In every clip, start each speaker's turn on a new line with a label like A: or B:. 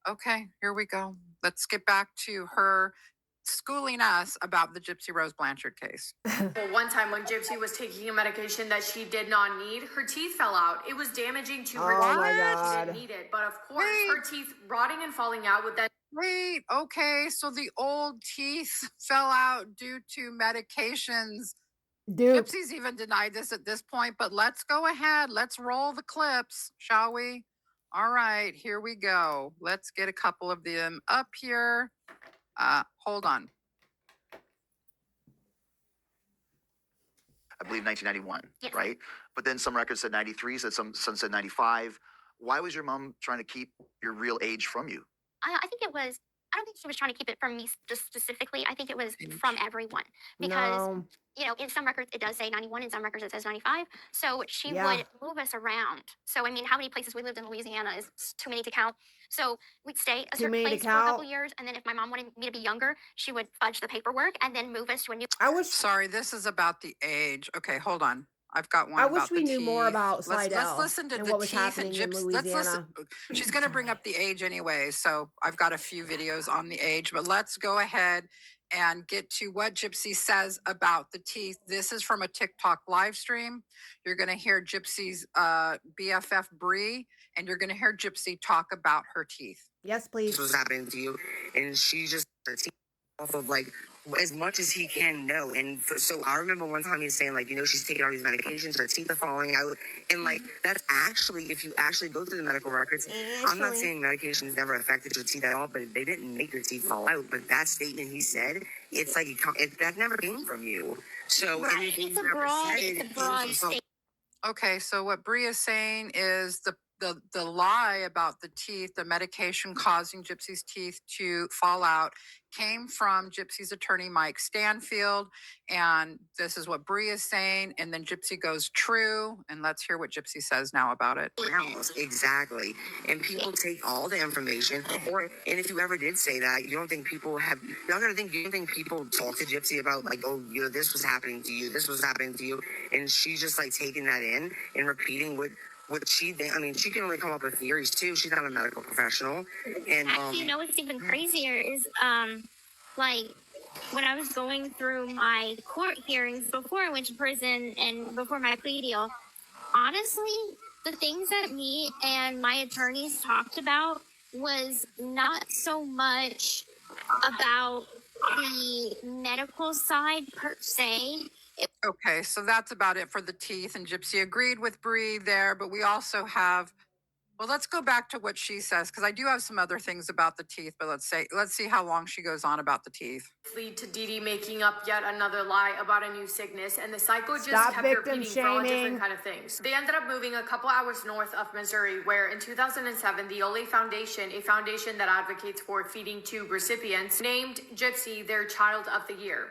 A: Okay, here we go. Let's get back to her schooling us about the Gypsy Rose Blanchard case.
B: Well, one time when Gypsy was taking a medication that she did not need, her teeth fell out. It was damaging to her
C: Oh
B: teeth.
C: my
B: She
C: God.
B: didn't need it, but of course,
A: Wait.
B: her teeth rotting and falling out would then.
A: Wait, okay, so the old teeth fell out due to medications.
C: Dude,
A: Gypsy's even denied this at this point, but let's go ahead. Let's roll the clips, shall we? All right, here we go. Let's get a couple of them up here. Hold on.
D: I believe 1991,
E: Yes.
D: right? But then some records said 93, some said 95. Why was your mom trying to keep your real age from you?
E: I think it was. I don't think she was trying to keep it from me just specifically. I think it was
A: Age.
E: from everyone because
C: no.
E: in some records it does say 91, in some records it says 95. So she
C: Yeah.
E: would move us around. So I mean, how many places we lived in Louisiana is too many to count. So we'd stay a
C: Too
E: certain
C: many to
E: place for a couple
C: count?
E: years, and then if my mom wanted me to be younger, she would fudge the paperwork and then move us to a new.
C: I wish
A: Sorry, this is about the age. Okay, hold on. I've got one
C: I
A: about
C: wish we
A: the
C: knew more
A: teeth.
C: about
A: Let's
C: Slidell
A: listen to
C: and
A: the
C: what was
A: teeth and
C: happening in
A: Gypsy. Let's listen.
C: Louisiana.
A: She's going to bring up the age anyway, so I've got a few videos on the age, but let's go ahead and get to what Gypsy says about the teeth. This is from a TikTok live stream. You're going to hear Gypsy's BFF Bree, and you're going to hear Gypsy talk about her teeth.
C: Yes, please.
F: This was happening to you, and she just her teeth off of like as much as he can know. And so I remember one time he's saying like, she's taking all these medications, her teeth are falling out, and like that's actually, if you actually go through the medical records, I'm not saying medications never affected your teeth at all, but they didn't make your teeth fall out. But that statement he said, it's like that never came from you. So
E: Right. It's a broad statement.
A: Okay, so what Bree is saying is the lie about the teeth, the medication causing Gypsy's teeth to fall out, came from Gypsy's attorney, Mike Stanfield. And this is what Bree is saying. And then Gypsy goes true. And let's hear what Gypsy says now about it.
F: Exactly. And people take all the information, and if you ever did say that, you don't think people talk to Gypsy about like, oh, this was happening to you, this was happening to you, and she's just like taking that in and repeating what she thinks. I mean, she can only come up with theories too. She's not a medical professional. And
E: Actually, what's even crazier is like when I was going through my court hearings before I went to prison and before my plea deal, honestly, the things that me and my attorneys talked about was not so much about the medical side per se.
A: Okay, so that's about it for the teeth. And Gypsy agreed with Bree there, but we also have, well, let's go back to what she says, because I do have some other things about the teeth, but let's see how long she goes on about the teeth.
B: Lead to Dee Dee making up yet another lie about a new sickness, and the cycle just
C: Stop
B: kept
C: victim
B: repeating for all
C: shaming.
B: different kind of things. They ended up moving a couple hours north of Missouri, where in 2007, the Ole Foundation, a foundation that advocates for feeding tube recipients, named Gypsy their Child of the Year.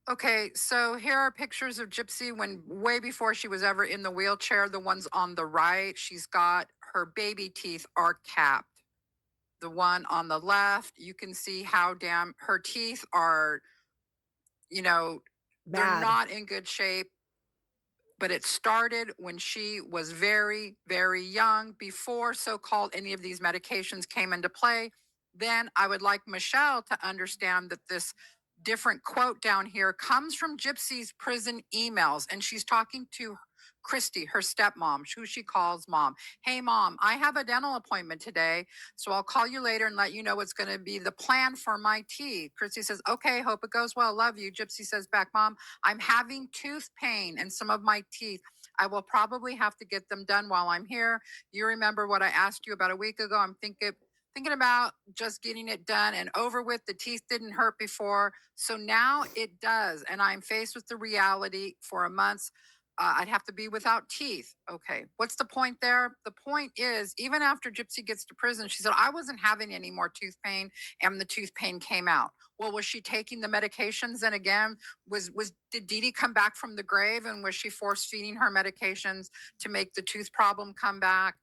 A: Okay, so here are pictures of Gypsy when way before she was ever in the wheelchair. The ones on the right, she's got her baby teeth are capped. The one on the left, you can see how damn her teeth are, they're
C: Bad.
A: not in good shape. But it started when she was very, very young, before so-called any of these medications came into play. Then I would like Michelle to understand that this different quote down here comes from Gypsy's prison emails, and she's talking to Christy, her stepmom, who she calls mom. Hey, mom, I have a dental appointment today, so I'll call you later and let you know what's going to be the plan for my teeth. Christy says, okay, hope it goes well. Love you. Gypsy says back, mom, I'm having tooth pain in some of my teeth. I will probably have to get them done while I'm here. You remember what I asked you about a week ago? I'm thinking about just getting it done and over with. The teeth didn't hurt before, so now it does. And I'm faced with the reality for a month. I'd have to be without teeth. Okay, what's the point there? The point is, even after Gypsy gets to prison, she said, I wasn't having any more tooth pain, and the tooth pain came out. Well, was she taking the medications? And again, did Dee Dee come back from the grave, and was she force feeding her medications to make the tooth problem come back?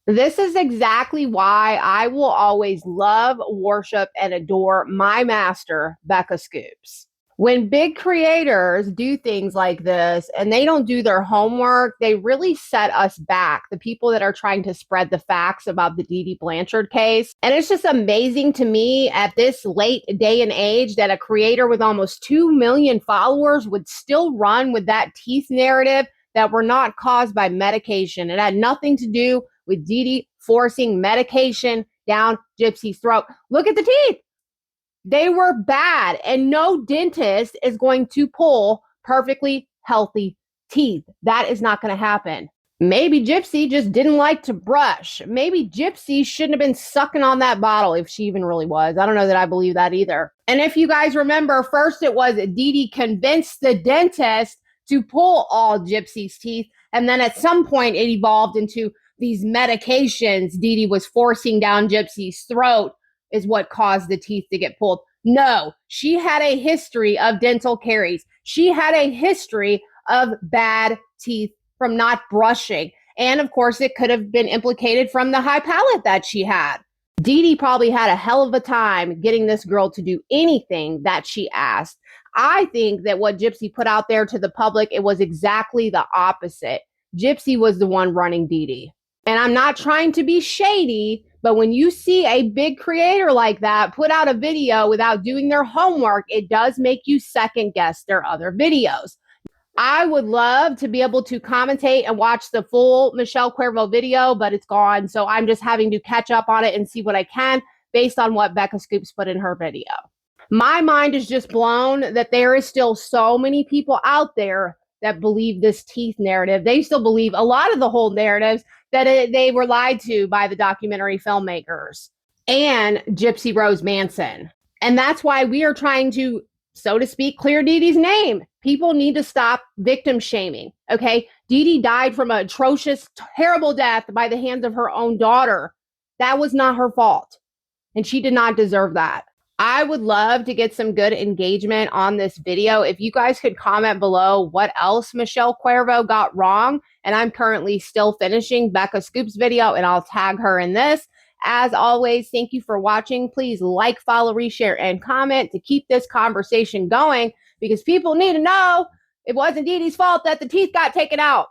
C: This is exactly why I will always love, worship, and adore my master, Beccascoops. When big creators do things like this and they don't do their homework, they really set us back, the people that are trying to spread the facts about the Dee Dee Blanchard case. And it's just amazing to me at this late day and age that a creator with almost 2 million followers would still run with that teeth narrative that were not caused by medication. It had nothing to do with Dee Dee forcing medication down Gypsy's throat. Look at the teeth. They were bad, and no dentist is going to pull perfectly healthy teeth. That is not going to happen. Maybe Gypsy just didn't like to brush. Maybe Gypsy shouldn't have been sucking on that bottle if she even really was. I don't know that I believe that either. And if you guys remember, first it was Dee Dee convinced the dentist to pull all Gypsy's teeth, and then at some point it evolved into these medications Dee Dee was forcing down Gypsy's throat is what caused the teeth to get pulled. No, she had a history of dental caries. She had a history of bad teeth from not brushing. And of course, it could have been implicated from the high palate that she had. Dee Dee probably had a hell of a time getting this girl to do anything that she asked. I think that what Gypsy put out there to the public, it was exactly the opposite. Gypsy was the one running Dee Dee. And I'm not trying to be shady, but when you see a big creator like that put out a video without doing their homework, it does make you second guess their other videos. I would love to be able to commentate and watch the full Michelle Cuervo video, but it's gone. So I'm just having to catch up on it and see what I can based on what Beccascoops put in her video. My mind is just blown that there is still so many people out there that believe this teeth narrative. They still believe a lot of the whole narratives that they were lied to by the documentary filmmakers and Gypsy Rose Manson. And that's why we are trying to, so to speak, clear Dee Dee's name. People need to stop victim shaming, okay? Dee Dee died from an atrocious, terrible death by the hands of her own daughter. That was not her fault, and she did not deserve that. I would love to get some good engagement on this video. If you guys could comment below what else Michelle Cuervo got wrong, and I'm currently still finishing Beccascoops' video, and I'll tag her in this. As always, thank you for watching. Please like, follow, reshare, and comment to keep this conversation going because people need to know it wasn't Dee Dee's fault that the teeth got taken out.